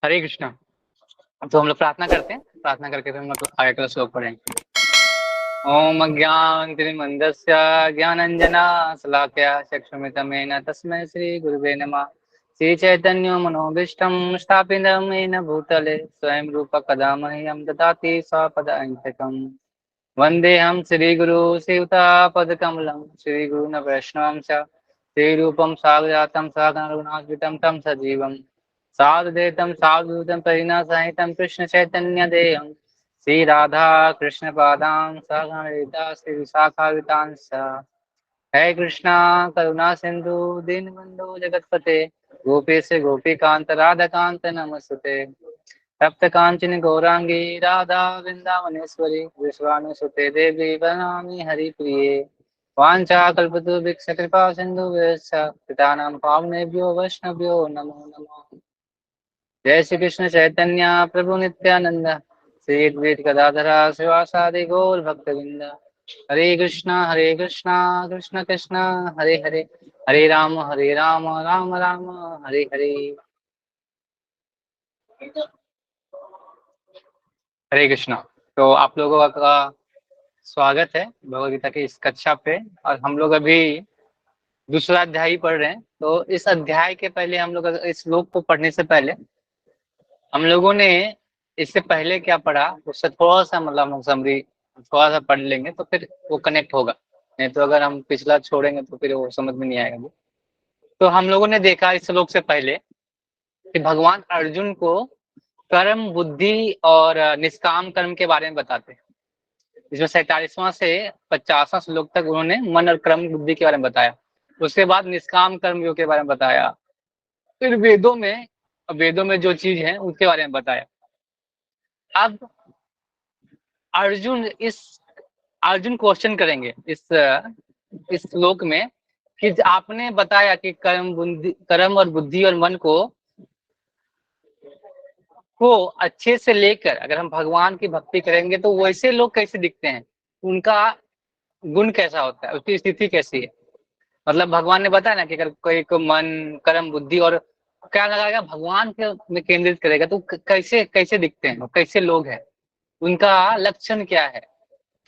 हरे कृष्णा। तो हम लोग प्रार्थना करते हैं, प्रार्थना करके फिर हम लोग आगे का श्लोक पढ़ेंगे। ओम अज्ञानतिमिरन्धस्य ज्ञानाञ्जना शलाकया चक्षुरुन्मिलितं तस्मै श्री गुरुवे नमः। श्री चैतन्य मनोभीष्टं स्थापितं येन भूतले स्वयं रूप कदा मह्यं ददाति स्वपदान्तिकम्। वन्देऽहं श्रीगुरु श्रीयुतापदकमलं श्रीगुरून् वैष्णवं च श्रीरूपं साग्रजातं सहगणरघुनाथान्वितं तं सजीवम् साधुदेतं साधुदूतं परिणसहितं कृष्णचैतन्यदेहं श्री राधा कृष्ण पादां सहगणललिता श्री विशाखान्वितांश्च। हे कृष्णा करुणा सिंधु दीनबंधु जगतपते गोपेश गोपीकांत राधाकांत नमस्ते। तप्त कांचन गौरांगी राधा वृंदावनेश्वरी विश्वानुसुते देवी प्रणमामि हरिप्रिये। वाञ्छाकल्पतरुभ्यश्च कृपा सिन्धुभ्यश्च पितानां पावनेभ्यो वैष्णवभ्यो नमो नमः। जय श्री कृष्ण चैतन्य प्रभु नित्यानंद श्री अद्वैत गदाधरा शिवासादि गौर भक्तवृंद। हरे कृष्णा कृष्ण कृष्ण हरे हरे हरे राम राम राम हरे हरे। हरे कृष्णा। तो आप लोगों का स्वागत है भगवद गीता की इस कक्षा पे। और हम लोग अभी दूसरा अध्याय ही पढ़ रहे हैं। तो इस अध्याय के पहले हम लोग इस श्लोक को पढ़ने से पहले हम लोगों ने इससे पहले क्या पढ़ा उससे थोड़ा सा मतलब हम समरी थोड़ा सा पढ़ लेंगे तो फिर वो कनेक्ट होगा। नहीं तो अगर हम पिछला छोड़ेंगे तो फिर वो समझ में नहीं आएगा वो। तो हम लोगों ने देखा इस श्लोक से पहले कि भगवान अर्जुन को कर्म बुद्धि और निष्काम कर्म के बारे में बताते हैं। इसमें 47वां से 50वां श्लोक तक उन्होंने मन और कर्म बुद्धि के बारे में बताया। उसके बाद निष्काम कर्म योग के बारे में बताया। फिर वेदों में जो चीज है उसके बारे में बताया। अब अर्जुन इस अर्जुन क्वेश्चन करेंगे इस श्लोक में कि आपने बताया कि कर्म और बुद्धि और मन को अच्छे से लेकर अगर हम भगवान की भक्ति करेंगे तो वैसे लोग कैसे दिखते हैं, उनका गुण कैसा होता है, उसकी स्थिति कैसी है। मतलब भगवान ने बताया ना कि अगर कोई को मन कर्म बुद्धि और क्या लगाएगा भगवान के में केंद्रित करेगा तो कैसे कैसे दिखते हैं, कैसे लोग हैं, उनका लक्षण क्या है।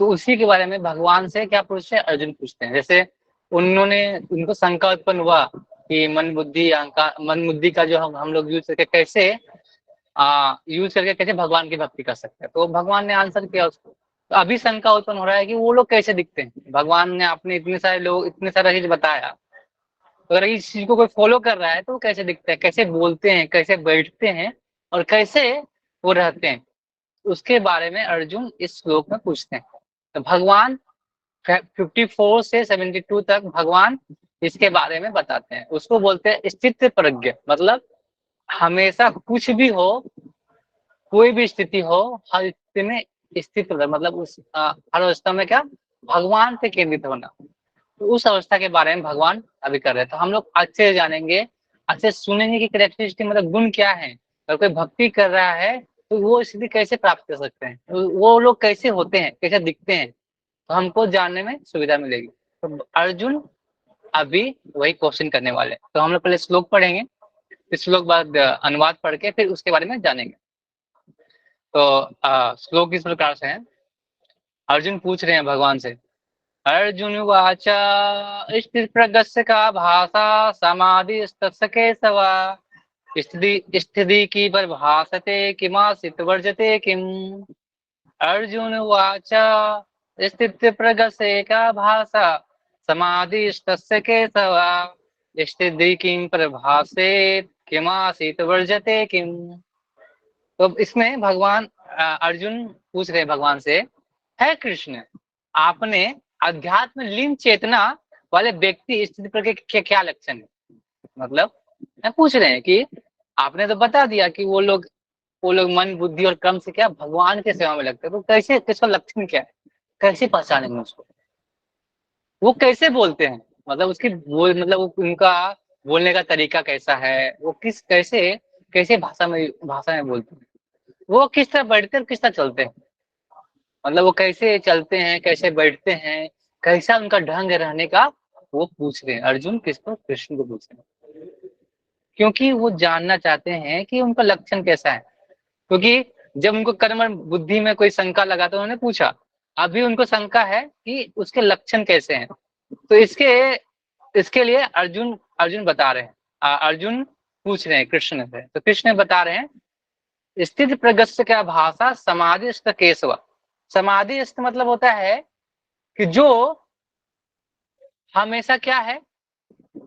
तो उसी के बारे में भगवान से क्या पूछते हैं, अर्जुन पूछते हैं। जैसे उन्होंने उनको शंका उत्पन्न हुआ कि मन बुद्धि का जो हम लोग यूज करके कैसे भगवान की भक्ति कर सकते हैं। तो भगवान ने आंसर किया उसको। तो अभी शंका उत्पन्न हो रहा है कि वो लोग कैसे दिखते हैं। भगवान ने अपने इतने सारा चीज बताया, तो अगर इस चीज को कोई फॉलो कर रहा है तो वो कैसे दिखते हैं, कैसे बोलते हैं, कैसे बैठते हैं और कैसे वो रहते हैं, उसके बारे में अर्जुन इस श्लोक में पूछते हैं। तो भगवान 54 से 72 तक भगवान इसके बारे में बताते हैं। उसको बोलते हैं स्थित प्रज्ञ। मतलब हमेशा कुछ भी हो, कोई भी स्थिति हो, हर स्थिति में स्थित मतलब हर अवस्था में क्या भगवान पे केंद्रित होना। तो उस अवस्था के बारे में भगवान अभी कर रहे हैं। तो हम लोग अच्छे से जानेंगे, अच्छे से सुनेंगे कि कैरेक्टरिस्टिक मतलब गुण क्या है। अगर कोई भक्ति कर रहा है तो वो स्थिति कैसे प्राप्त कर सकते हैं, तो वो लोग कैसे होते हैं, कैसे दिखते हैं, तो हमको जानने में सुविधा मिलेगी। तो अर्जुन अभी वही क्वेश्चन करने वाले हैं। तो हम लोग पहले श्लोक पढ़ेंगे, फिर श्लोक बाद अनुवाद पढ़ के फिर उसके बारे में जानेंगे। तो श्लोक इस प्रकार से है। अर्जुन पूछ रहे हैं भगवान से। अर्जुन उवाच स्थितप्रज्ञस्य का भाषा समाधिस्तस्य केशवा स्थिति की परिभाषते किमासीत वर्जते किम। अर्जुन उवाच स्थितप्रज्ञस्य का भाषा समाधिस्तस्य केशवा स्थिति किम परिभाषेत किमासीत वर्जते किम। तो इसमें भगवान अर्जुन पूछ रहे भगवान से, है कृष्ण आपने अध्यात्म लीन चेतना वाले व्यक्ति स्थिति पर के क्या लक्षण है। मतलब पूछ रहे हैं कि आपने तो बता दिया कि वो लोग मन बुद्धि और कर्म से क्या भगवान के सेवा में लगते हैं, तो कैसे किसका लक्षण क्या है, कैसे पहचानेंगे उसको, वो कैसे बोलते हैं, मतलब उनका बोलने का तरीका कैसा है, वो कैसे कैसे भाषा में बोलते हैं, वो किस तरह बैठते हैं किस तरह चलते हैं, मतलब वो कैसे चलते हैं कैसे बैठते हैं, कैसा उनका ढंग रहने का, वो पूछ रहे हैं अर्जुन। किसको, कृष्ण को पूछ रहे हैं। क्योंकि वो जानना चाहते हैं कि उनका लक्षण कैसा है। क्योंकि जब उनको कर्म बुद्धि में कोई शंका लगा तो उन्होंने पूछा, अभी उनको शंका है कि उसके लक्षण कैसे हैं। तो इसके लिए अर्जुन अर्जुन बता रहे हैं, अर्जुन पूछ रहे हैं कृष्ण से, तो कृष्ण बता रहे हैं स्थित प्रगस्य का भाषा समाधिस्थ केशव। समाधिस्थ मतलब होता है कि जो हमेशा क्या है,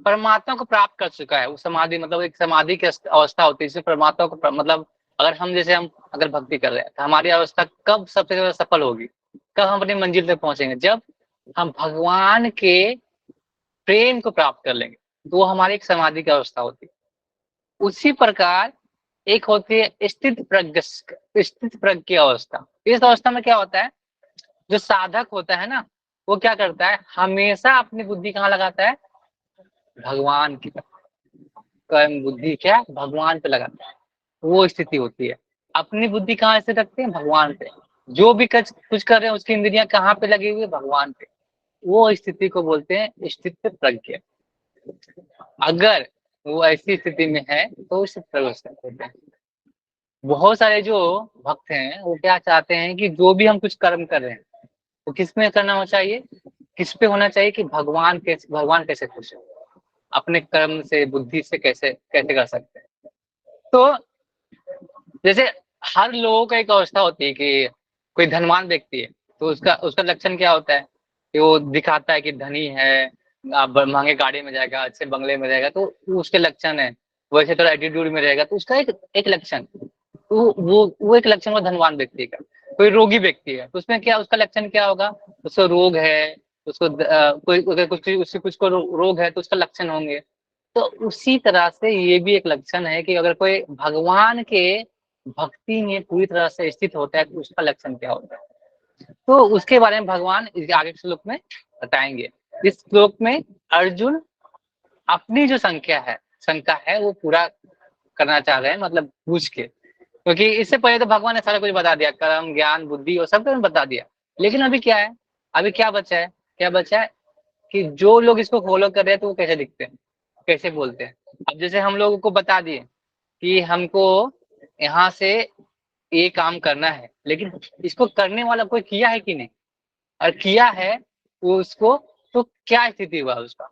परमात्मा को प्राप्त कर चुका है। वो समाधि मतलब एक समाधि की अवस्था होती है जिसमें परमात्मा को मतलब अगर हम जैसे हम अगर भक्ति कर रहे हैं तो हमारी अवस्था कब सबसे ज्यादा सफल होगी, कब हम अपनी मंजिल तक पहुंचेंगे, जब हम भगवान के प्रेम को प्राप्त कर लेंगे, तो वो हमारी एक समाधि की अवस्था होती है। उसी प्रकार एक होती है स्थित प्रज्ञ की अवस्था। इस अवस्था में क्या होता है, जो साधक होता है ना, वो क्या करता है, हमेशा अपनी बुद्धि कहाँ लगाता है, भगवान की तरफ। कर्म बुद्धि क्या भगवान पे लगाता है, वो स्थिति होती है। अपनी बुद्धि कहाँ से रखते हैं, भगवान पे। जो भी कुछ कर रहे हैं उसकी इंद्रियां कहाँ पे लगी हुई है, भगवान पे। वो स्थिति को बोलते हैं स्थित प्रज्ञ। अगर वो ऐसी स्थिति में है तो उसे प्रवेश होते हैं। बहुत सारे जो भक्त हैं वो क्या चाहते हैं कि जो भी हम कुछ कर्म कर रहे हैं वो किस में करना होना चाहिए, किस पे होना चाहिए कि भगवान कैसे खुश है, अपने कर्म से बुद्धि से कैसे कैसे कर सकते हैं। तो जैसे हर लोगों का एक अवस्था होती है कि कोई धनवान व्यक्ति है तो उसका उसका लक्षण क्या होता है कि वो दिखाता है कि धनी है, महंगे गाड़ी में जाएगा, अच्छे बंगले में रहेगा, तो उसके लक्षण है। वैसे थोड़ा एटीट्यूड में रहेगा तो उसका एक लक्षण, तो वो एक लक्षण हुआ धनवान व्यक्ति का। कोई रोगी व्यक्ति है तो उसमें क्या उसका लक्षण क्या होगा, उसको रोग है, उसको कोई अगर कुछ उससे कुछ को रोग है तो उसका लक्षण होंगे। तो उसी तरह से ये भी एक लक्षण है कि अगर कोई भगवान के भक्ति में पूरी तरह से स्थित होता है तो उसका लक्षण क्या होता है। तो उसके बारे में भगवान इस आगे के श्लोक में बताएंगे। इस श्लोक में अर्जुन अपनी जो शंका है वो पूरा करना चाह रहे हैं, मतलब पूछ के। क्योंकि इससे पहले तो भगवान ने सारा कुछ बता दिया, कर्म ज्ञान बुद्धि और सब कुछ बता दिया। लेकिन अभी क्या है, अभी क्या बचा है, क्या बचा है कि जो लोग इसको फॉलो कर रहे हैं तो वो कैसे दिखते हैं, कैसे बोलते हैं। अब जैसे हम लोगों को बता दिए कि हमको यहाँ से ये काम करना है, लेकिन इसको करने वाला कोई किया है कि नहीं, और किया है वो उसको, तो क्या स्थिति हुआ उसका,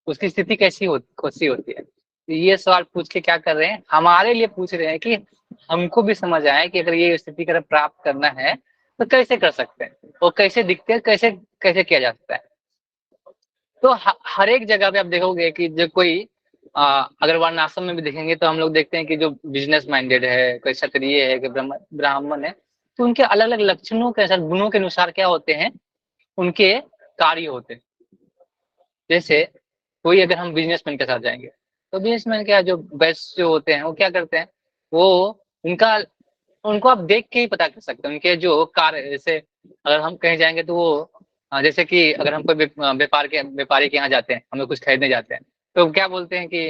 उसकी स्थिति कैसी होती है। तो ये सवाल पूछ के क्या कर रहे हैं, हमारे लिए पूछ रहे हैं कि हमको भी समझ आए कि अगर ये स्थिति अगर प्राप्त करना है तो कैसे कर सकते हैं और कैसे दिखते हैं, कैसे कैसे किया जा सकता है। तो हर एक जगह पे आप देखोगे कि जो कोई अगर वर्णाश्रम में भी देखेंगे तो हम लोग देखते हैं कि जो बिजनेस माइंडेड है, कोई क्षत्रिय है, कोई ब्राह्मण है, तो उनके अलग अलग लक्षणों के अनुसार गुणों के अनुसार क्या होते हैं, उनके कार्य होते हैं। जैसे कोई अगर हम बिजनेसमैन के साथ जाएंगे तो बिजनेसमैन क्या जो बेस्ट जो होते हैं वो क्या करते हैं, वो उनका उनको आप देख के ही पता कर सकते हैं उनके जो कार्य। जैसे अगर हम कहीं जाएंगे तो वो जैसे कि अगर हम कोई व्यापारी के यहाँ जाते हैं, हम लोग कुछ खरीदने जाते हैं, तो क्या बोलते हैं कि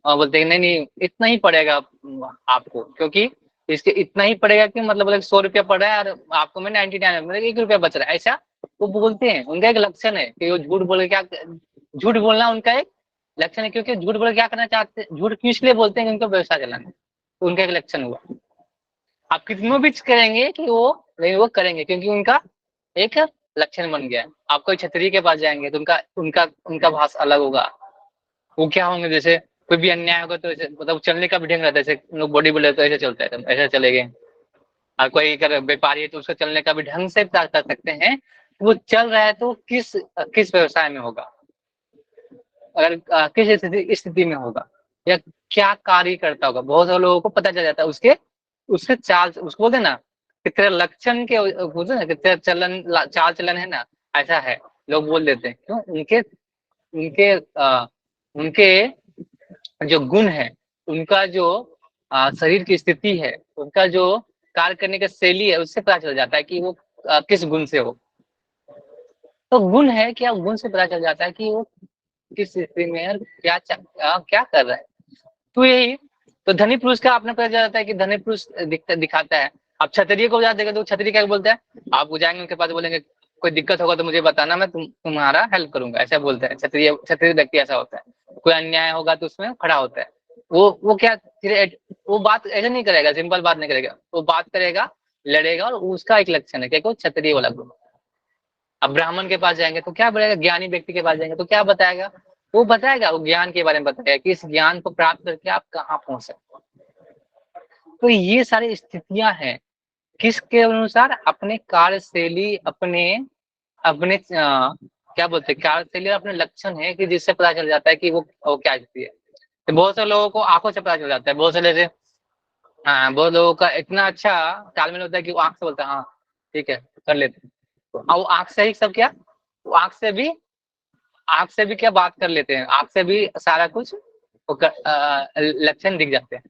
बोलते हैं नहीं नहीं इतना ही पड़ेगा आपको, क्योंकि इसके इतना ही पड़ेगा कि मतलब 100 रुपया पड़ रहा है और आपको मैं 99 मतलब 1 रुपया बच रहा है, ऐसा वो बोलते हैं। उनका एक लक्षण है कि वो झूठ बोल क्या, झूठ बोलना उनका एक लक्षण है। क्योंकि झूठ बोल क्या करना चाहते हैं, झूठ क्यों इसलिए बोलते हैं कि उनको व्यवसाय चलाना है, तो उनका एक लक्षण हुआ। आप कितनों भी करेंगे कि वो, लेकिन वो करेंगे क्योंकि उनका एक लक्षण बन गया है। आप कोई क्षत्रिय के पास जाएंगे तो उनका उनका उनका भाषा अलग होगा। वो क्या होंगे, जैसे कोई भी अन्याय होगा तो ऐसे मतलब चलने का भी ढंग रहता है, जैसे लोग बॉडी बिल्डर तो ऐसे चलता है, तो ऐसे चलेंगे। और कोई अगर व्यापारी है तो उसका चलने का भी ढंग से कर सकते हैं। वो चल रहा है तो किस किस व्यवसाय में होगा, अगर किस स्थिति में होगा, या क्या कार्य करता होगा, बहुत सारे लोगों को पता चल जाता है उसके उसके चाल, उसको बोलते हैं ना कि तेरा लक्षण के बोलते हैं ना कि तेरा चाल चलन है ना, ऐसा है, लोग बोल देते हैं। क्यों, उनके उनके उनके जो गुण है, उनका जो शरीर की स्थिति है, उनका जो कार्य करने का शैली है, उससे पता चल जाता है कि वो किस गुण से हो। तो गुण है क्या, गुण से पता चल जाता है कि वो किस स्थिति में है, क्या कर रहा है। तो यही, तो धनी पुरुष का आपने पता चल जाता है कि धनी पुरुष दिखाता है। आप क्षत्रिय को जा देगा तो क्षत्रिय क्या बोलता है, आप जाएंगे उनके पास बोलेंगे कोई दिक्कत होगा तो मुझे बताना, मैं तुम्हारा हेल्प करूंगा, ऐसा बोलता है क्षत्रिय। क्षत्रिय व्यक्ति ऐसा होता है। कोई अन्याय होगा तो उसमें खड़ा होता है। वो क्या, वो बात ऐसे नहीं करेगा, सिंपल बात नहीं करेगा, वो बात करेगा, लड़ेगा, और उसका एक लक्षण है क्या, को क्षत्रिय वाला गुण। अब ब्राह्मण के पास जाएंगे तो क्या बताएगा, ज्ञानी व्यक्ति के पास जाएंगे तो क्या बताएगा, वो बताएगा, वो ज्ञान के बारे में बताएगा कि इस ज्ञान को प्राप्त करके आप कहाँ पहुंच सकते हो। तो ये सारी स्थितियां हैं, किसके अनुसार, अपने कार्यशैली, अपने अपने क्या बोलते हैं, कार्यशैली, अपने लक्षण है कि जिससे पता चल जाता है कि वो क्या स्थिति है। तो बहुत से लोगों को आंखों से पता चल जाता है, बहुत से जैसे, हाँ, बहुत लोगों का इतना अच्छा तालमेल होता है कि वो आंख से बोलता है हाँ ठीक है कर लेते हैं, तो वो आंख से ही सब क्या, वो आंख से भी क्या बात कर लेते हैं, आंख से भी सारा कुछ लक्षण दिख जाते हैं।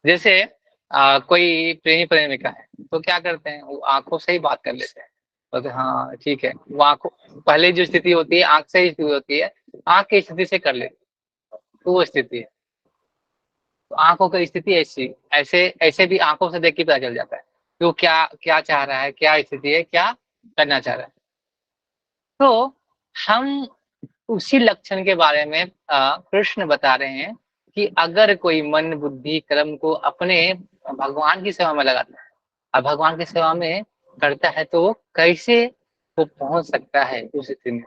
जैसे कोई प्रेमी प्रेमिका है तो क्या करते हैं, वो आंखों से ही बात कर लेते हैं, बोलते हाँ ठीक है, वो आंखों, पहले जो स्थिति होती है आंख से ही स्थिति होती है, आंख की स्थिति से कर लेते, तो वो स्थिति है। तो आंखों की स्थिति ऐसी, ऐसे ऐसे भी आंखों से देख के पता चल जाता है कि वो क्या क्या चाह रहा है, क्या स्थिति है, क्या करना चाह रहा है। तो हम उसी लक्षण के बारे में कृष्ण बता रहे हैं कि अगर कोई मन बुद्धि कर्म को अपने भगवान की सेवा में लगाता है और भगवान की सेवा में करता है तो वो कैसे वो पहुंच सकता है उस स्थिति में।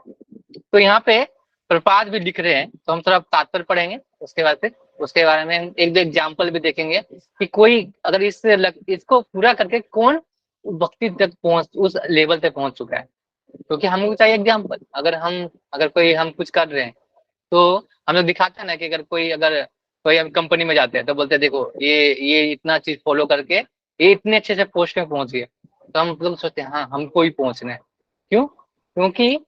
तो यहाँ पे प्रपात भी लिख रहे हैं, तो हम थोड़ा तात्पर्य पढ़ेंगे, उसके बाद फिर उसके बारे में हम एक दो एग्जाम्पल भी देखेंगे कि कोई अगर इसको पूरा करके कौन भक्ति तक पहुंच, उस लेवल तक पहुंच चुका है। क्योंकि हमको चाहिए एग्जाम्पल, अगर कोई हम कुछ कर रहे हैं तो हम लोग दिखाते हैं ना कि अगर कोई हम कंपनी में जाते हैं तो बोलते हैं देखो ये इतना चीज फॉलो करके ये इतने अच्छे से पोस्ट में पहुंच गए, तो हम लोग सोचते हैं हाँ हमको ही पहुंचना है। क्यों, क्योंकि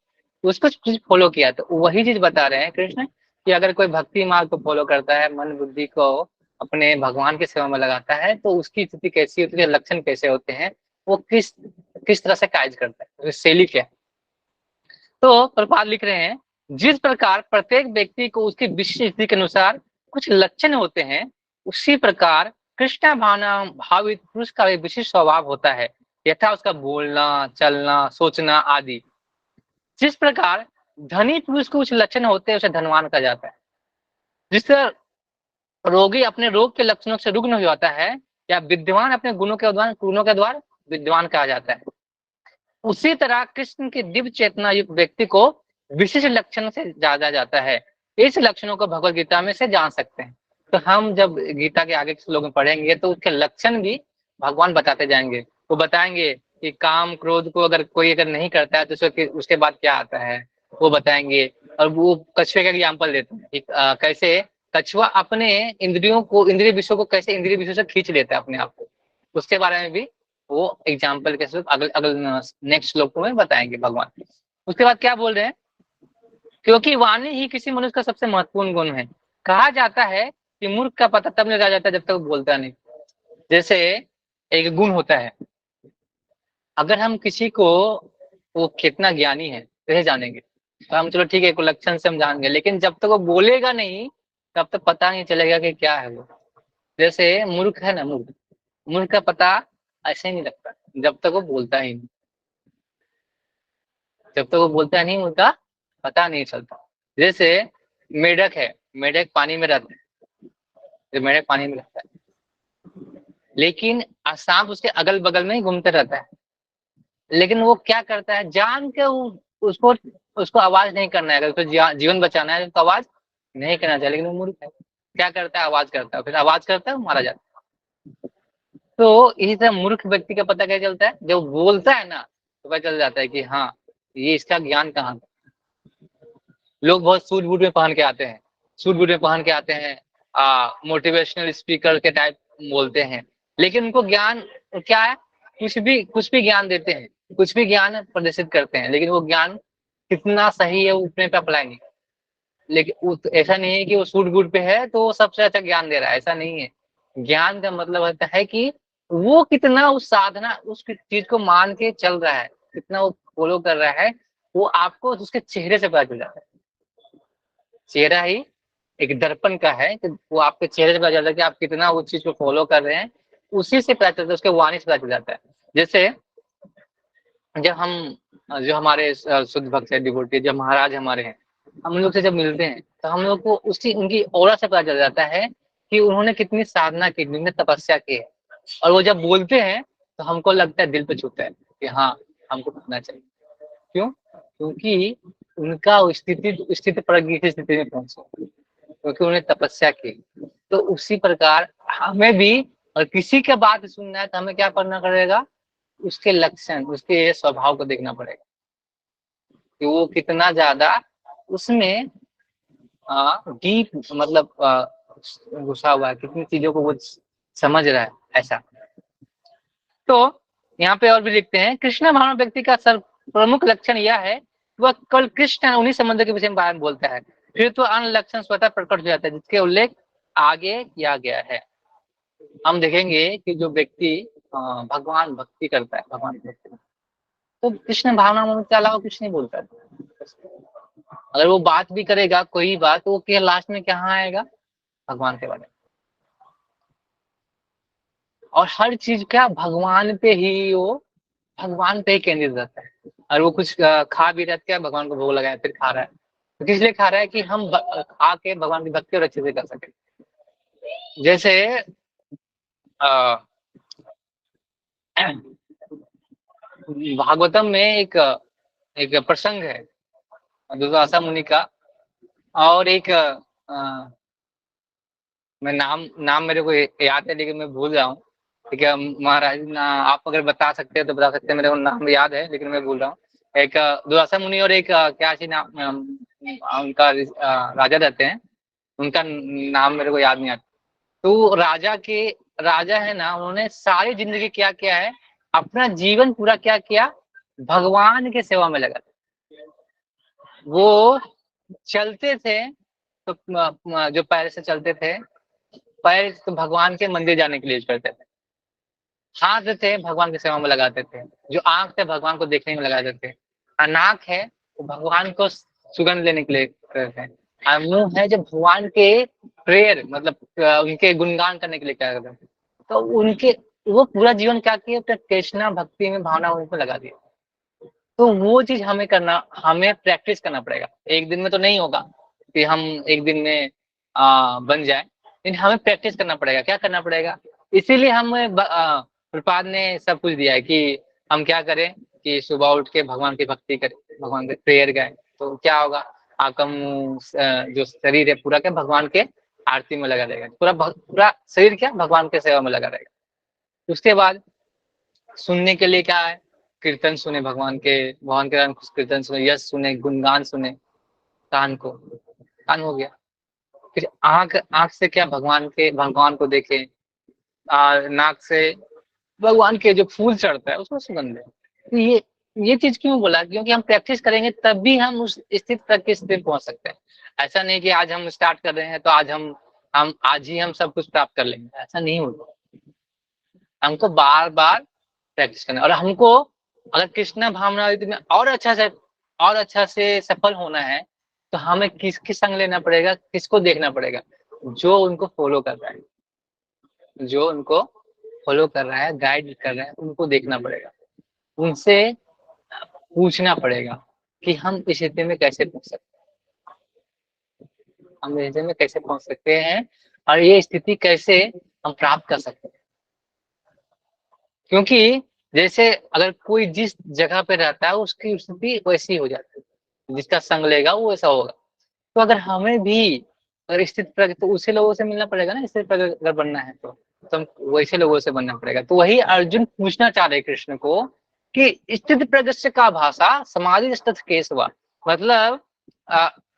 उसको चीज फॉलो किया। तो वही चीज बता रहे हैं कृष्ण कि अगर कोई भक्ति मार्ग को फॉलो करता है, मन बुद्धि को अपने भगवान की सेवा में लगाता है, तो उसकी स्थिति कैसी होती है, लक्षण कैसे होते हैं, वो किस किस तरह से कार्य करता है, शैली क्या है। तो प्रपात लिख रहे हैं, जिस प्रकार प्रत्येक व्यक्ति को उसकी विशिष्ट स्थिति के अनुसार कुछ लक्षण होते हैं, उसी प्रकार कृष्णा भावना भावित पुरुष का एक विशिष्ट स्वभाव होता है, यथा उसका बोलना, चलना, सोचना आदि। जिस प्रकार धनी पुरुष को कुछ लक्षण होते हैं उसे धनवान कहा जाता है, जिस तरह रोगी अपने रोग के लक्षणों से रुग्ण हो जाता है, या विद्वान अपने गुणों के द्वारा विद्वान कहा जाता है, उसी तरह कृष्ण की दिव्य चेतना युक्त व्यक्ति को विशिष्ट लक्षण से जाना जाता है। इस लक्षणों को भगवत गीता में से जान सकते हैं। तो हम जब गीता के आगे के श्लोक में पढ़ेंगे तो उसके लक्षण भी भगवान बताते जाएंगे। वो बताएंगे कि काम क्रोध को अगर नहीं करता है तो उसके बाद क्या आता है, वो बताएंगे। और वो कछुए का एग्जाम्पल देते हैं कि कैसे कछुआ अपने इंद्रिय विषयों को कैसे इंद्रिय विषयों से खींच लेता है अपने आप को, उसके बारे में भी वो एग्जाम्पल के साथ अगल नेक्स्ट श्लोक में बताएंगे भगवान। उसके बाद क्या बोल रहे हैं, क्योंकि वाणी ही किसी मनुष्य का सबसे महत्वपूर्ण गुण है। कहा जाता है कि मूर्ख का पता तब लगाया जाता है जब तक वो बोलता नहीं। जैसे एक गुण होता है, अगर हम किसी को वो कितना ज्ञानी है कैसे जानेंगे, तो हम चलो ठीक है कोई लक्षण से हम जानेंगे, लेकिन जब तक वो बोलेगा नहीं तब तक पता नहीं चलेगा कि क्या है वो। जैसे मूर्ख है ना, मूर्ख मूर्ख का पता ऐसे ही नहीं लगता जब तक वो बोलता ही नहीं, जब तक वो बोलता नहीं उनका पता नहीं चलता। जैसे मेढक है, मेढक पानी में रहता है, मेढक पानी में रहता है, लेकिन सांप उसके अगल बगल में ही घूमते रहता है, लेकिन वो क्या करता है जान के उसको उसको आवाज नहीं करना है, अगर उसको जीवन बचाना है तो आवाज नहीं करना चाहिए, लेकिन वो मूर्ख है, क्या करता है आवाज करता है, फिर आवाज करता है वो मारा जाता है। तो इसी तरह मूर्ख व्यक्ति का पता क्या चलता है, जब बोलता है ना तो पता चल जाता है कि हाँ ये इसका ज्ञान कहाँ। लोग बहुत सूट बूट में पहन के आते हैं, सूट बूट में पहन के आते हैं, मोटिवेशनल स्पीकर के टाइप बोलते हैं, लेकिन उनको ज्ञान क्या है, कुछ भी ज्ञान देते हैं, कुछ भी ज्ञान प्रदर्शित करते हैं, लेकिन वो ज्ञान कितना सही है वो अपने पे अप्लाई नहीं। लेकिन ऐसा नहीं है कि वो सूट बूट पे है तो वो सबसे अच्छा ज्ञान दे रहा है, ऐसा नहीं है। ज्ञान का मतलब होता है कि वो कितना उस साधना उस चीज को मान के चल रहा है, कितना वो फॉलो कर रहा है, वो आपको उसके चेहरे से पता चल जाता है। चेहरा ही एक दर्पण का है कि वो आपके चेहरे से पता चलता है कि आप कितना उस चीज को फॉलो कर रहे हैं, उसी से पता चलता है, उसके वाणी से पता चल जाता है। जैसे जब हम जो हमारे शुद्ध भक्त है, डिवोटी, जब महाराज हमारे हैं हम लोग से जब मिलते हैं तो हम लोग को उसकी उनकी ऑरा से पता चल जाता है कि उन्होंने कितनी साधना की, कितनी तपस्या की है। और वो जब बोलते हैं तो हमको लगता है, दिल पे छूता है कि हाँ, हमको करना चाहिए। क्यों? क्योंकि उनका स्थिति प्रज्ञ की स्थिति में पहुंचे, क्योंकि उन्हें तपस्या की। तो उसी प्रकार हमें भी, और किसी का बात सुनना है तो हमें क्या करना पड़ेगा, उसके लक्षण, उसके स्वभाव को देखना पड़ेगा कि वो कितना ज्यादा उसमें डीप, मतलब घुसा हुआ है, कितनी चीजों को वो समझ रहा है, ऐसा। तो यहाँ पे और भी लिखते हैं, कृष्ण भावना व्यक्ति का सर्व प्रमुख लक्षण यह है, वह केवल कृष्ण उन्हीं संबंधों के विषय में बारे में बोलता है, फिर तो अन्य लक्षण स्वतः प्रकट हो जाता है, जिसके उल्लेख आगे किया गया है। हम देखेंगे कि जो व्यक्ति भगवान भक्ति करता है, भगवान भक्ति, तो कृष्ण भावना के अलावा कुछ नहीं बोलता है। अगर वो बात भी करेगा कोई बात, तो वो क्या लास्ट में कहाँ आएगा, भगवान के बारे में। और हर चीज क्या भगवान पे ही, वो भगवान पे ही केंद्रित रहता है। और वो कुछ खा भी रहता है, भगवान को भोग लगाया फिर खा रहा है, तो किस लिए खा रहा है कि हम आके भगवान की भक्ति और अच्छे से कर सके। जैसे भागवतम में एक एक प्रसंग है दुर्वासा मुनि का, और एक मैं नाम मेरे को याद है लेकिन मैं भूल रहा हूँ। ठीक है महाराज, आप अगर बता सकते हैं तो बता सकते हैं, मेरे को नाम याद है लेकिन मैं भूल रहा हूँ। एक दुर्वासा मुनि और एक क्या सी नाम, उनका राजा रहते हैं, उनका नाम मेरे को याद नहीं आता। तो राजा है ना, उन्होंने सारी जिंदगी क्या किया है, अपना जीवन पूरा क्या किया, भगवान के सेवा में लगा। वो चलते थे तो जो पैर से चलते थे, पैर तो भगवान के मंदिर जाने के लिए यूज करते थे। हाथ थे भगवान की सेवा में लगाते थे, जो आंख थे भगवान को देखने में लगाते थे, और नाक है वो भगवान को सुगंध लेने के लिए करते हैं, और मुंह है जो भगवान के प्रेयर, मतलब उनके गुणगान करने के लिए क्या करते हैं। तो उनके वो पूरा जीवन क्या किया, कृष्णा भक्ति में, भावना उनको लगा दिया। तो वो चीज हमें प्रैक्टिस करना पड़ेगा। एक दिन में तो नहीं होगा कि हम एक दिन में बन जाए, लेकिन हमें प्रैक्टिस करना पड़ेगा। क्या करना पड़ेगा, इसीलिए हमें प्रपाद ने सब कुछ दिया है कि हम क्या करें, कि सुबह उठ के भगवान की भक्ति करें, भगवान के प्रेयर गाएं, तो क्या होगा, आपका जो शरीर है पूरा क्या भगवान के आरती में लगा रहेगा, पूरा शरीर क्या भगवान के सेवा में लगा रहेगा। उसके बाद सुनने के लिए क्या है, कीर्तन सुने, भगवान के कीर्तन सुने, यश सुने, गुणगान सुने, कान हो गया। फिर आंख आंख से क्या भगवान को देखे, नाक से भगवान के जो फूल चढ़ता है उसको सुगंध है। तो ये चीज क्यों बोला, क्योंकि हम प्रैक्टिस करेंगे तब भी हम उस स्थिति तक की स्थिति पहुंच सकते हैं। ऐसा नहीं कि आज हम स्टार्ट कर रहे हैं तो आज हम आज ही हम सब कुछ प्राप्त कर लेंगे, ऐसा नहीं होगा। हमको बार बार प्रैक्टिस करना, और हमको अगर कृष्ण भावना में और अच्छा से सफल होना है, तो हमें किसकी संग लेना पड़ेगा, किसको देखना पड़ेगा, जो उनको फॉलो कर रहा है, जो उनको फॉलो कर रहा है, गाइड कर रहा है, उनको देखना पड़ेगा, उनसे पूछना पड़ेगा कि हम इस स्थिति में कैसे पहुंच सकते हैं, हम इस स्थिति में कैसे पहुंच सकते हैं, और ये स्थिति कैसे हम प्राप्त कर सकते हैं। क्योंकि जैसे अगर कोई जिस जगह पे रहता है उसकी स्थिति वैसी हो जाती है, जिसका संग लेगा वो वैसा होगा। तो अगर हमें भी अगर स्थित तो उसे लोगों से मिलना पड़ेगा ना, स्थित अगर बनना है तो हम वैसे लोगों से बनना पड़ेगा। तो वही अर्जुन पूछना चाह रहे कृष्ण को कि स्थित प्रगस्य का भाषा समाधि स्थित केसवा, मतलब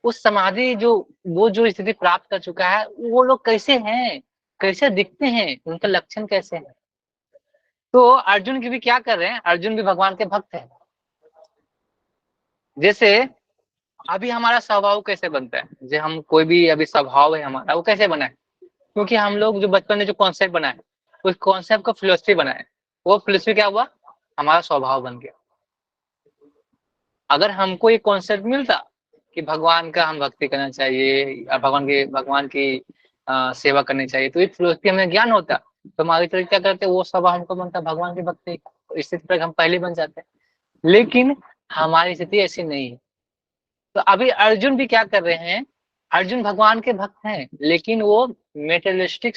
उस समाधि वो जो स्थिति प्राप्त कर चुका है, वो लोग कैसे हैं, कैसे दिखते हैं, उनका लक्षण कैसे है। तो अर्जुन की भी क्या कर रहे हैं, अर्जुन भी भगवान के भक्त हैं। जैसे अभी हमारा स्वभाव कैसे बनता है, जो हम कोई भी अभी स्वभाव है हमारा, वो कैसे बना है, क्योंकि हम लोग जो बचपन में जो कॉन्सेप्ट बनाए, उस कॉन्सेप्ट को फिलोसफी बनाए, वो फिलोसफी क्या हुआ, हमारा स्वभाव बन गया। अगर हमको ये कॉन्सेप्ट मिलता कि भगवान का हम भक्ति करना चाहिए, या भगवान की सेवा करनी चाहिए, तो ये फिलोसफी हमें ज्ञान होता, तो हम आगे चल क्या करते, वो स्वभाव हमको बनता भगवान की भक्ति, इस स्थिति पर हम पहले बन जाते। लेकिन हमारी स्थिति ऐसी नहीं है। तो अभी अर्जुन भी क्या कर रहे हैं, अर्जुन भगवान के भक्त हैं, लेकिन वो मेटेरियलिस्टिक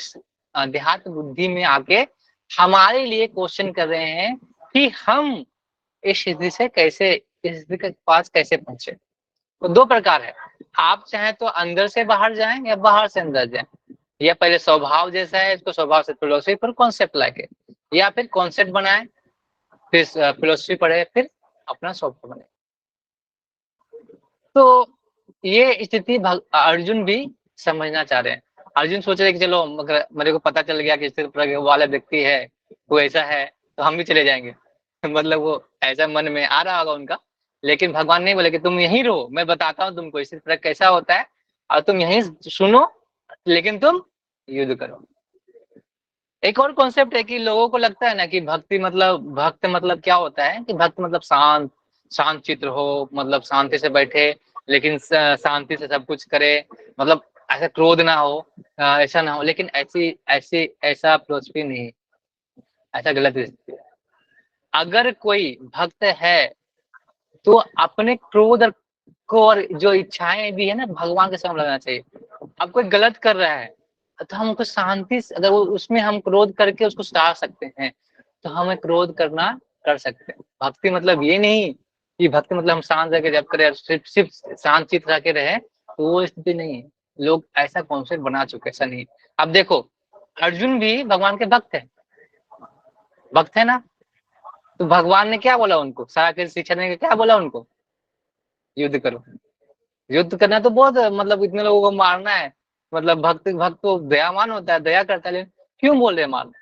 देहात बुद्धि में आके हमारे लिए क्वेश्चन कर रहे हैं कि हम इस स्थिति से कैसे, इस स्थिति के पास कैसे पहुंचे। तो दो प्रकार है, आप चाहें तो अंदर से बाहर जाएं या बाहर से अंदर जाएं, या पहले स्वभाव जैसा है इसको स्वभाव से फिलोसफी पर कॉन्सेप्ट लाके, या फिर कॉन्सेप्ट बनाए फिर फिलोसफी पढ़े फिर अपना स्वभाव बने। तो ये स्थिति अर्जुन भी समझना चाह रहे हैं। अर्जुन सोच रहे कि चलो मगर मेरे को पता चल गया कि इस तरह वाला व्यक्ति है, वो ऐसा है, तो हम भी चले जाएंगे मतलब वो ऐसा मन में आ रहा होगा उनका। लेकिन भगवान नहीं बोले कि तुम यहीं रहो, मैं बताता हूँ तुमको इस तरह कैसा होता है, और तुम यहीं सुनो, लेकिन तुम युद्ध करो। एक और कॉन्सेप्ट है कि लोगों को लगता है ना कि भक्त मतलब क्या होता है, कि भक्त मतलब शांत शांत चित्र हो, मतलब शांति से बैठे, लेकिन शांति से सब कुछ करे, मतलब ऐसा क्रोध ना हो, ऐसा ना हो। लेकिन ऐसा फिलोसफी नहीं, ऐसा गलत है। अगर कोई भक्त है तो अपने क्रोध को और जो इच्छाएं भी है ना भगवान के सामने लगाना चाहिए। अब कोई गलत कर रहा है तो हम उसको शांति से, अगर वो उसमें हम क्रोध करके उसको सुधार सकते हैं तो हमें क्रोध करना कर सकते हैं। भक्ति मतलब ये नहीं कि भक्ति मतलब हम शांत रह के जब करें, सिर्फ शांत चित्त रह के रहे, तो वो स्थिति नहीं है। लोग ऐसा कॉन्सेप्ट बना चुके, ऐसा नहीं। अब देखो अर्जुन भी भगवान के भक्त है ना, तो भगवान ने क्या बोला उनको, सारा के शिक्षा देने का क्या बोला उनको, युद्ध करो। युद्ध करना तो बहुत, मतलब इतने लोगों को मारना है, मतलब भक्त भक्त तो दयावान होता है, दया करता है, लेकिन क्यों बोल रहे हैं मारना?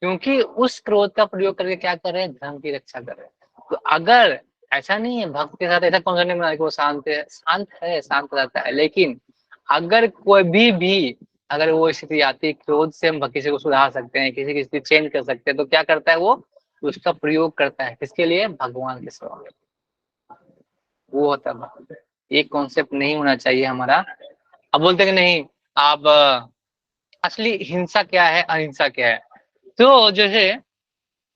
क्योंकि उस क्रोध का प्रयोग करके क्या कर रहे हैं, धर्म की रक्षा कर रहे हैं। तो अगर ऐसा नहीं है, भक्त के साथ ऐसा कौन नहीं बना कि वो शांत है, शांत रहता है, लेकिन अगर कोई भी अगर वो स्थिति आती है, क्रोध से हम किसी को सुधार सकते हैं, किसी की स्थिति चेंज कर सकते हैं, तो क्या करता है वो, उसका प्रयोग करता है किसके लिए, भगवान के सेवा में। वो होता है भक्त। एक कॉन्सेप्ट नहीं होना चाहिए हमारा। अब बोलते कि नहीं, आप असली हिंसा क्या है, अहिंसा क्या है। तो जो है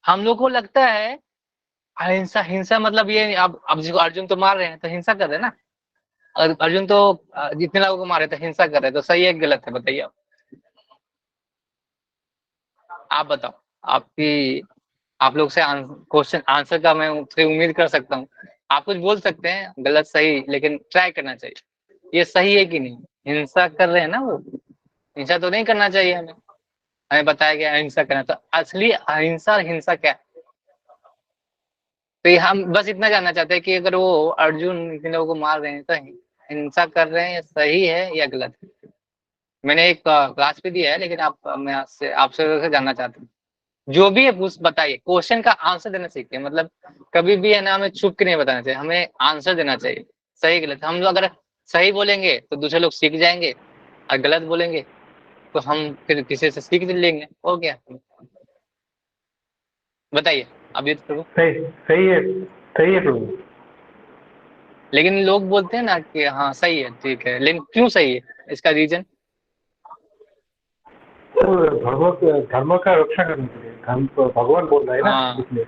हम लोग को लगता है अहिंसा, हिंसा मतलब ये, अब जिसको अर्जुन तो मार रहे हैं तो हिंसा कर रहे हैं ना। अर्जुन तो जितने लोगों को मारे तो हिंसा कर रहे हैं, तो सही है गलत है, बताइए आप बताओ। आपकी, आप लोग से क्वेश्चन आंसर का मैं उससे उम्मीद कर सकता हूँ। आप कुछ बोल सकते हैं गलत सही, लेकिन ट्राई करना चाहिए। ये सही है कि नहीं, हिंसा कर रहे हैं ना वो, हिंसा तो नहीं करना चाहिए हमें। हमें बताया गया अहिंसा करना, तो असली अहिंसा और हिंसा क्या है? तो ये हम बस इतना जानना चाहते हैं कि अगर वो अर्जुन इन लोगों को मार रहे हैं तो हिंसा कर रहे हैं, सही है या गलत है? मैंने एक क्लास भी दिया है, लेकिन मैं आपसे जानना चाहता हूँ। जो भी है बताइए, क्वेश्चन का आंसर देना सीखिए। मतलब कभी भी है ना, हमें चुप के नहीं बताना चाहिए, हमें आंसर देना चाहिए। सही गलत हम लोग अगर सही बोलेंगे तो दूसरे लोग सीख जाएंगे, और गलत बोलेंगे तो हम फिर किसी से सीख लेंगे। हो गया, बताइए अभी प्रभु। सही सही है, सही है प्रभु। लेकिन लोग बोलते हैं ना कि हाँ सही है, ठीक है, लेकिन क्यों सही है, इसका रीजन? तो धर्म का रक्षा करने के लिए, धर्म तो भगवान बोल रहा है ना, हाँ। इसलिए।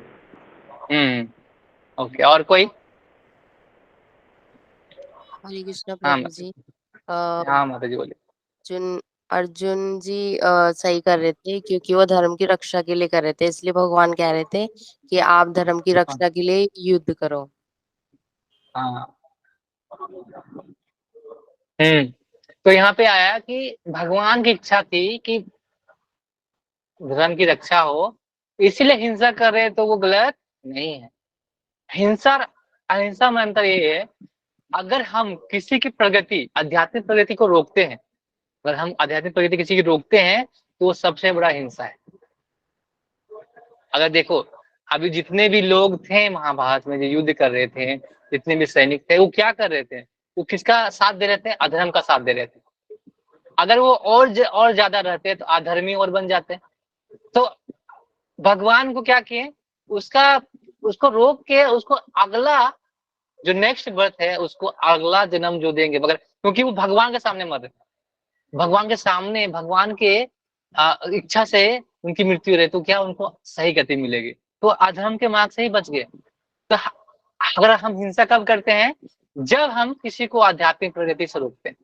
हम्म। ओके, और कोई? हरे कृष्णा हाँ प्रभु जी। हाँ माता जी बोलिए। अर्जुन अर्जुन जी सही कर रहे थे, क्योंकि वो धर्म की रक्षा के लिए कर रहे थे, इसलिए भगवान कह रहे थे कि आप धर्म की हाँ रक्षा के लिए युद्ध करो। हाँ। हम्म। तो यहाँ पे आया कि भगवान की इच्छा थी कि धर्म की रक्षा हो, इसलिए हिंसा कर रहे, तो वो गलत नहीं है। हिंसा और अहिंसा में अंतर ये है, अगर हम किसी की प्रगति, आध्यात्मिक प्रगति को रोकते हैं, अगर हम आध्यात्मिक प्रगति किसी की रोकते हैं, तो वो सबसे बड़ा हिंसा है। अगर देखो अभी जितने भी लोग थे महाभारत में जो युद्ध कर रहे थे, जितने भी सैनिक थे, वो क्या कर रहे थे, वो किसका साथ दे रहे थे, अधर्म का साथ दे रहे थे। अगर वो और ज्यादा रहते तो अधर्मी और बन जाते। तो भगवान को क्या किए, उसका उसको रोक के उसको अगला जो नेक्स्ट बर्थ है, उसको अगला जन्म जो देंगे, मगर क्योंकि वो भगवान के सामने मर रहे, भगवान के सामने, भगवान के इच्छा से उनकी मृत्यु रहे, तो क्या उनको सही गति मिलेगी? तो अधर्म के मार्ग से ही बच गए। तो अगर हम हिंसा कब करते हैं, जब हम किसी को आध्यात्मिक प्रगति से रोकते हैं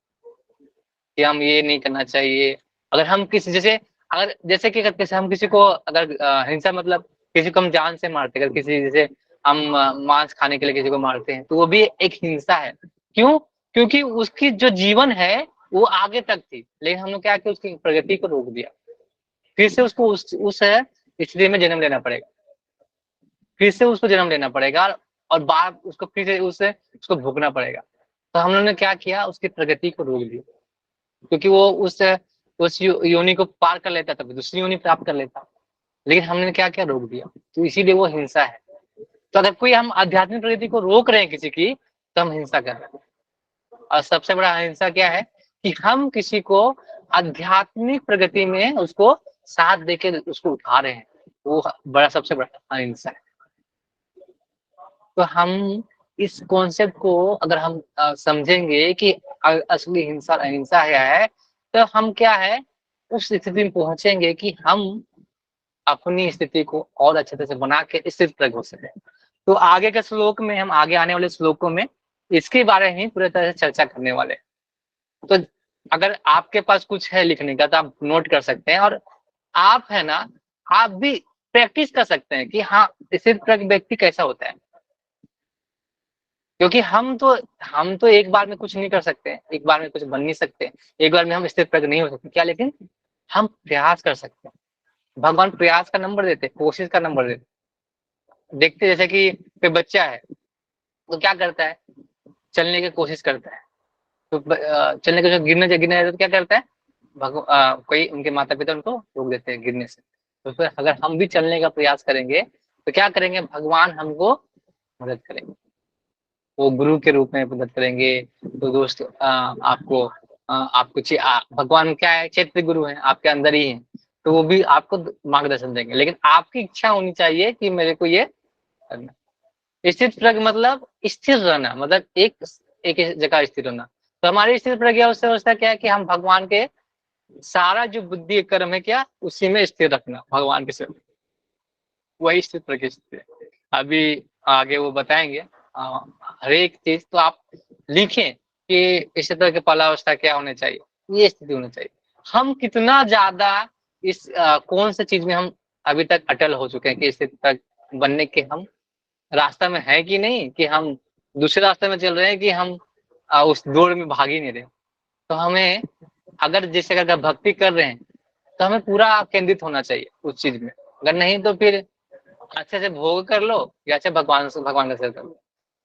कि हम ये नहीं करना चाहिए, अगर हम किसी जैसे कि करते हम किसी को अगर हिंसा मतलब किसी को हम जान से मारते, अगर किसी जैसे हम मांस खाने के लिए किसी को मारते हैं तो वो भी एक हिंसा है। क्यों? क्योंकि उसकी जो जीवन है वो आगे तक थी, लेकिन हमने क्या किया, उसकी प्रगति को रोक दिया। फिर से उसको उस स्थिति में जन्म लेना पड़ेगा, फिर से उसको जन्म लेना पड़ेगा और बार उसको फिर से उसको भोगना पड़ेगा। तो हम लोगों ने क्या किया, उसकी प्रगति को रोक दिया, क्योंकि वो उस योनि को पार कर लेता तब दूसरी योनि प्राप्त कर लेता, लेकिन हमने क्या किया, रोक दिया। तो इसीलिए वो हिंसा है। तो अगर कोई हम आध्यात्मिक प्रगति को रोक रहे हैं किसी की, तो हम हिंसा कर रहे हैं। और सबसे बड़ा हिंसा क्या है कि हम किसी को आध्यात्मिक प्रगति में उसको साथ देके उसको उठा रहे हैं, वो बड़ा सबसे बड़ा हिंसा है। तो हम इस कॉन्सेप्ट को अगर हम समझेंगे कि असली हिंसा अहिंसा है, तो हम क्या है उस स्थिति में पहुंचेंगे कि हम अपनी स्थिति को और अच्छे तरह से बना के स्थित तक हो सके। तो आगे के श्लोक में, हम आगे आने वाले श्लोकों में इसके बारे में पूरी तरह से चर्चा करने वाले हैं। तो अगर आपके पास कुछ है लिखने का तो आप नोट कर सकते हैं, और आप है ना, आप भी प्रैक्टिस कर सकते हैं कि हाँ स्थित प्रज्ञ व्यक्ति कैसा होता है। क्योंकि हम तो एक बार में कुछ नहीं कर सकते, एक बार में कुछ बन नहीं सकते, एक बार में हम स्थित प्रज्ञ नहीं हो सकते क्या, लेकिन हम प्रयास कर सकते हैं। भगवान प्रयास का नंबर देते, कोशिश का नंबर देते। देखते जैसे कि कोई बच्चा है तो क्या करता है, चलने की कोशिश करता है, तो चलने के जो गिरने जाता है तो क्या करता है, कोई उनके माता पिता उनको रोक देते हैं गिरने से। तो फिर अगर हम भी चलने का प्रयास करेंगे तो क्या करेंगे, भगवान हमको मदद करेंगे, वो गुरु के रूप में मदद करेंगे। तो दोस्त आपको भगवान क्या है, क्षेत्र गुरु है, आपके अंदर ही है, तो वो भी आपको मार्गदर्शन देंगे, लेकिन आपकी इच्छा होनी चाहिए कि मेरे को ये करना। स्थित प्रज्ञ मतलब स्थिर रहना, मतलब एक जगह स्थिर रहना। तो हमारी स्थित प्रज्ञा अवस्था क्या है कि हम भगवान के सारा जो बुद्धि कर्म है क्या, उसी में स्थिर रखना, भगवान के सिर्फ वही स्थित प्रज्ञ स्थिति है। अभी आगे वो बताएंगे हर एक चीज, तो आप लिखें कि इस तरह के पलावस्था क्या होने चाहिए, ये स्थिति होनी चाहिए। हम कितना ज्यादा इस कौन सी चीज में हम अभी तक अटल हो चुके हैं कि स्थिति तक बनने के हम रास्ता में है कि नहीं, कि हम दूसरे रास्ते में चल रहे हैं, कि हम उस दौड़ में भाग ही नहीं रहे। तो हमें अगर जैसे अगर भक्ति कर रहे हैं तो हमें पूरा केंद्रित होना चाहिए उस चीज में, अगर नहीं तो फिर अच्छे से भोग कर लो या अच्छा भगवान का सेवा कर लो।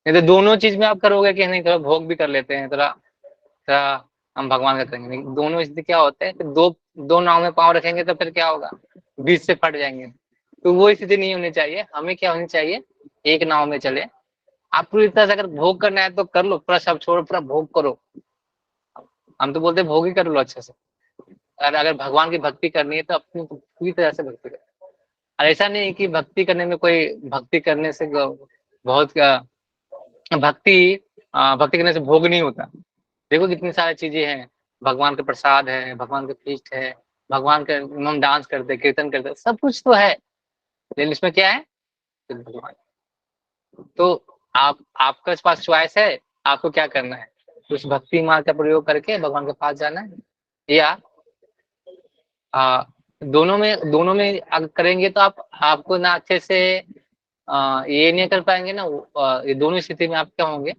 नहीं तो दोनों चीज में आप करोगे कि नहीं, थोड़ा भोग भी कर लेते हैं, थोड़ा थोड़ा हम भगवान का करेंगे, नहीं दोनों स्थिति क्या होते हैं, फिर दो दो नाव में पाँव रखेंगे तो फिर क्या होगा, बीच से फट जाएंगे। तो वो स्थिति नहीं होनी चाहिए, हमें क्या होनी चाहिए, एक नाव में चले। आप पूरी तरह से अगर भोग करना है तो कर लो, पूरा सब छोड़ो, पूरा भोग करो। हम तो बोलते भोग ही कर लो अच्छे से। अगर भगवान की भक्ति करनी है तो अपनी पूरी तरह से भक्ति करो। और ऐसा नहीं कि भक्ति करने में कोई भक्ति करने से बहुत भक्ति करने से भोग नहीं होता। देखो कितनी सारी चीजें हैं, भगवान के प्रसाद है, भगवान के फीस्ट है, भगवान के हम डांस करते, कीर्तन करते, सब कुछ तो है, लेकिन इसमें क्या है, भगवान। तो आपके पास चॉइस है, आपको क्या करना है, उस भक्ति मार्ग का प्रयोग करके भगवान के पास जाना है, या दोनों में अगर करेंगे तो आपको ना अच्छे से ये नहीं कर पाएंगे ना, ये दोनों स्थिति में आप क्या होंगे,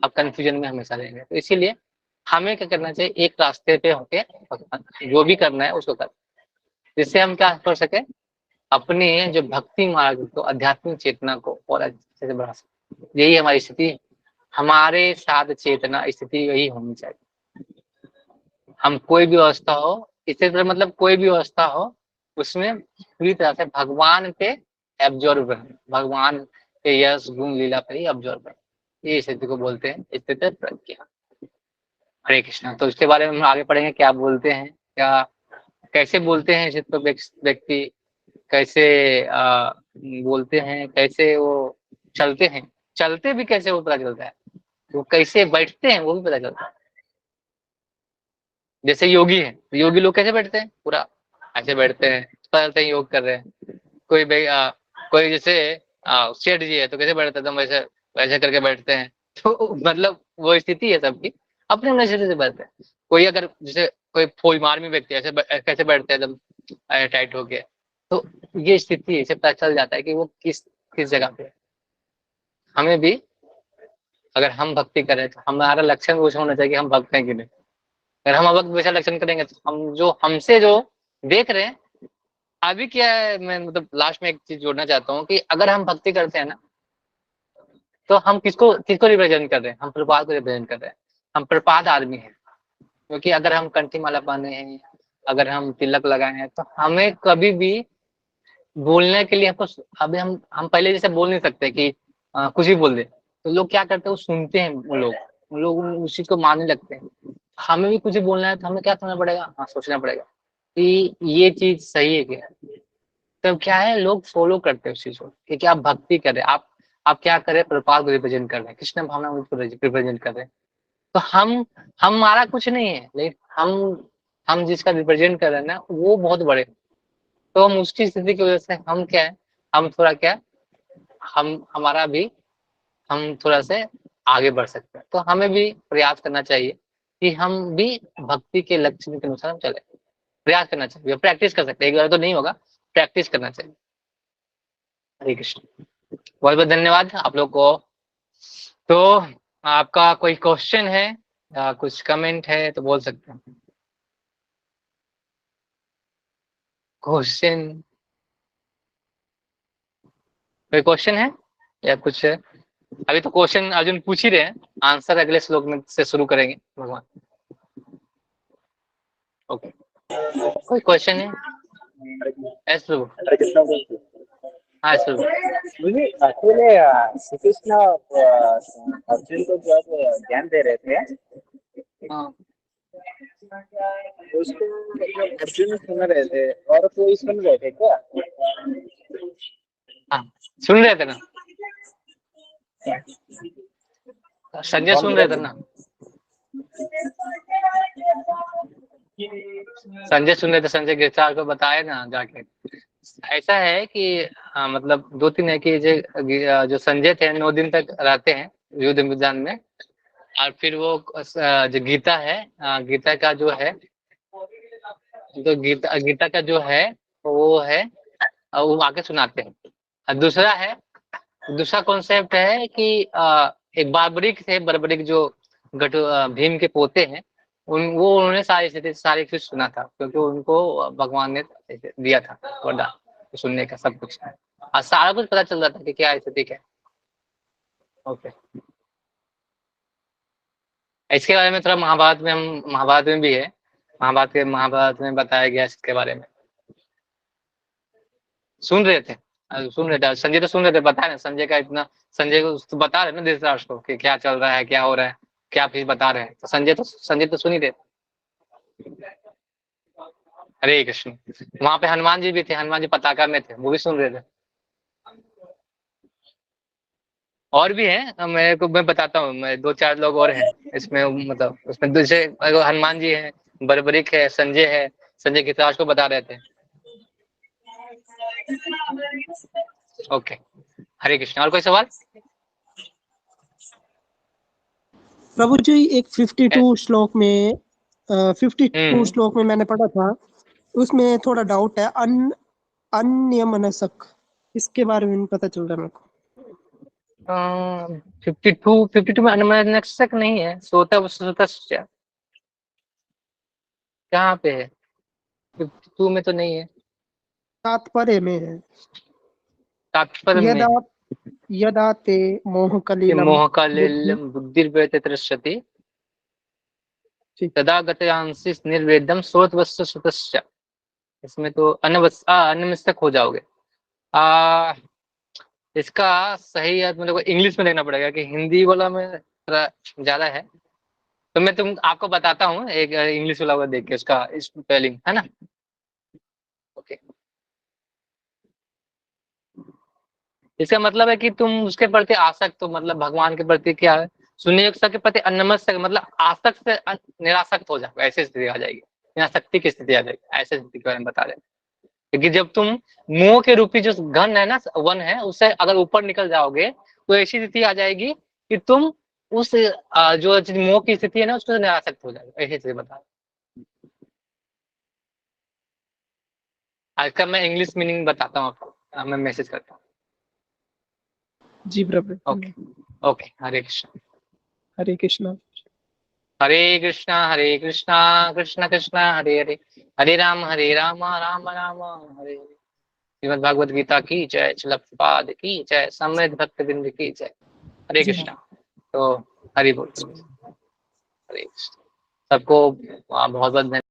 आप कंफ्यूजन में हमेशा रहेंगे। तो इसीलिए हमें क्या करना चाहिए, एक रास्ते पे होके जो भी करना है उसको कर, जिससे हम क्या कर सके, अपने जो भक्ति मार्ग को, आध्यात्मिक चेतना को और अच्छे से बढ़ा सके। यही हमारी स्थिति, हमारे साथ चेतना स्थिति यही होनी चाहिए। हम कोई भी अवस्था हो, इसी तरह मतलब कोई भी अवस्था हो, उसमें पूरी तरह से भगवान पे एब्जॉर्ब रहे, भगवान के यश गुण लीला पर ही एब्जॉर्ब रहे, ये स्थिति को बोलते हैं स्थित प्रज्ञा। हरे कृष्णा। तो इसके बारे में हम आगे पढ़ेंगे, क्या बोलते हैं, क्या कैसे बोलते हैं स्थित व्यक्ति, कैसे बोलते हैं, कैसे वो चलते हैं, चलते भी कैसे वो पता चलता है, वो कैसे बैठते हैं वो भी पता चलता है। जैसे योगी है, योगी लोग कैसे बैठते हैं, पूरा ऐसे बैठते हैं, पता चलता है योग कर रहे हैं। कोई जैसे सेठ जी है तो कैसे बैठते हैं, वैसे वैसे करके बैठते हैं, तो मतलब वो स्थिति है सबकी, अपने नजरिए से बैठते हैं। कोई अगर जैसे कोई फौज आर्मी व्यक्ति ऐसे कैसे बैठते हैं एकदम टाइट होके, तो ये स्थिति है, इससे पता चल जाता है कि वो किस किस जगह पे है। हमें भी अगर हम भक्ति करें तो हमारा लक्षण वो होना चाहिए कि हम भक्त हैं कि नहीं। अगर हम अभक्त वैसा लक्षण करेंगे तो हम जो हमसे जो देख रहे हैं, अभी क्या है, मैं मतलब लास्ट में एक चीज जोड़ना चाहता हूँ कि अगर हम भक्ति करते हैं ना, तो हम किसको किसको रिप्रेजेंट कर रहे हैं, हम प्रपात को रिप्रेजेंट कर रहे हैं। हम प्रपात आदमी हैं, क्योंकि अगर हम कंठी माला पहने हैं, अगर हम तिलक लगाए हैं, तो हमें कभी भी बोलने के लिए हमको, अभी हम पहले जैसे बोल नहीं सकते कि कुछ भी बोल दे, तो लोग क्या करते हैं, वो सुनते हैं, वो लोग उसी को मानने लगते हैं। हमें भी कुछ भी बोलना है तो हमें क्या करना पड़ेगा, हाँ सोचना पड़ेगा कि ये चीज सही है क्या। तब क्या है, लोग फॉलो करते हैं उस चीज को कि क्या आप भक्ति कर रहे हैं, आप क्या कर रहे हैं, प्रपात को रिप्रेजेंट कर रहे हैं, कृष्ण भावना को रिप्रेजेंट कर रहे हैं। तो हम हमारा कुछ नहीं है, लेकिन हम जिसका रिप्रेजेंट कर रहे हैं ना, वो बहुत बड़े। तो हम उसकी स्थिति की वजह से हम क्या है, हम थोड़ा क्या, हम हमारा भी हम थोड़ा से आगे बढ़ सकते हैं। तो हमें भी प्रयास करना चाहिए कि हम भी भक्ति के लक्ष्य के अनुसार हम चले। प्रयास करना चाहिए, प्रैक्टिस कर सकते हैं, एक बार तो नहीं होगा, प्रैक्टिस करना चाहिए। हरे कृष्ण। बहुत बहुत धन्यवाद आप लोग को। तो आपका कोई क्वेश्चन है या कुछ कमेंट है तो बोल सकते हैं। क्वेश्चन, कोई क्वेश्चन है या कुछ है? अभी तो क्वेश्चन अर्जुन पूछ ही रहे हैं, आंसर अगले श्लोक में से शुरू करेंगे भगवान। ओके, कोई क्वेश्चन है? एस प्रभु। हाँ एस प्रभु। मुझे एक्चुअली श्री कृष्ण अर्जुन को जो ज्ञान दे रहे थे, हाँ उसको मतलब अर्जुन सुन रहे थे और कोई सुन रहे थे क्या? हाँ सुन रहे थे ना, संजय सुन रहे थे ना, संजय सुन रहे थे, संजय गिरचार को बताया ना जाके। ऐसा है कि मतलब दो तीन है कि जो संजय थे 9 दिन तक रहते हैं युद्ध मैदान में, और फिर वो जो गीता है, गीता का जो है, तो गीता का जो है वो है, वो आके सुनाते हैं। और दूसरा कॉन्सेप्ट है कि एक बार्बरिक थे, बर्बरिक जो भीम के पोते हैं, उन्होंने सारी चीज सुना था, क्योंकि उनको भगवान ने दिया था वरदान सुनने का सब कुछ, और सारा कुछ पता चल रहा था कि क्या स्थिति है। ओके, इसके बारे में थोड़ा महाभारत में भी है, महाभारत में बताया गया इसके बारे में। सुन रहे थे, संजय तो सुन रहे थे, बता रहे संजय का इतना, संजय को तो बता रहे ना धृतराष्ट्र को कि क्या चल रहा है, क्या हो रहा है, क्या चीज बता रहे हैं, तो संजय तो सुन ही रहे। हरे कृष्ण। वहां पे हनुमान जी भी थे, हनुमान जी पताका में थे, वो भी सुन रहे थे। और भी है, मैं बताता हूँ, मैं 2-4 लोग और हैं इसमें, मतलब उसमें दूसरे हनुमान जी है, बर्बरिक है, संजय धृतराष्ट्र को बता रहे थे। ओके, हरे कृष्ण। और कोई सवाल? प्रभु जी एक 52 श्लोक में 52 श्लोक में मैंने पढ़ा था, उसमें थोड़ा डाउट है, अन्यमनस्क, इसके बारे में नहीं पता चल रहा मेरे को। 52 में अन्यमनस्क नहीं है, सोतस्य कहाँ पे है? 52 में तो नहीं है, तात्पर्य में है, तात्पर्य में यदा ते मोहकलिलं बुद्धिर्व्यतितरिष्यति तदा गतयांसिस निर्वेदम स्रोतवस्य सुतस्य। इसमें तो अन्यमनस्क हो जाओगे। इसका सही अर्थ मेरे को इंग्लिश में देखना पड़ेगा, कि हिंदी वाला में थोड़ा ज्यादा है, तो मैं आपको बताता हूँ एक इंग्लिश वाला देख के उसका स्पेलिंग, है ना। ओके, इसका मतलब है कि तुम उसके प्रति आसक्त हो, मतलब भगवान के प्रति क्या है, सुनियोग के प्रति अनमस्क, मतलब आसक्त से निरासक्त हो जाओ, ऐसी स्थिति आ जाएगी, निरासक्ति की स्थिति आ जाएगी, ऐसे स्थिति के बारे में बता रहे हैं। क्योंकि जब तुम मोह के रूपी जो घन है ना, वन है, उससे अगर ऊपर निकल जाओगे तो ऐसी स्थिति आ जाएगी कि तुम उस जो मोह की स्थिति है ना उसमें निरासक्त हो जाएगा, ऐसे से बता। आज का मैं इंग्लिश मीनिंग बताता हूँ आपको, मैं मैसेज करता हूँ। जी प्रभु। ओके ओके, हरे कृष्ण। हरे कृष्णा। हरे कृष्णा कृष्ण कृष्ण हरे हरे, हरे राम राम राम हरे हरे। श्रीमद् भागवत गीता की जय, श्रील प्रभुपाद की जय, समृद्ध भक्त बिंद की जय। हरे जी कृष्णा। तो हरि बोल। हरे कृष्ण। सबको बहुत बहुत धन्यवाद।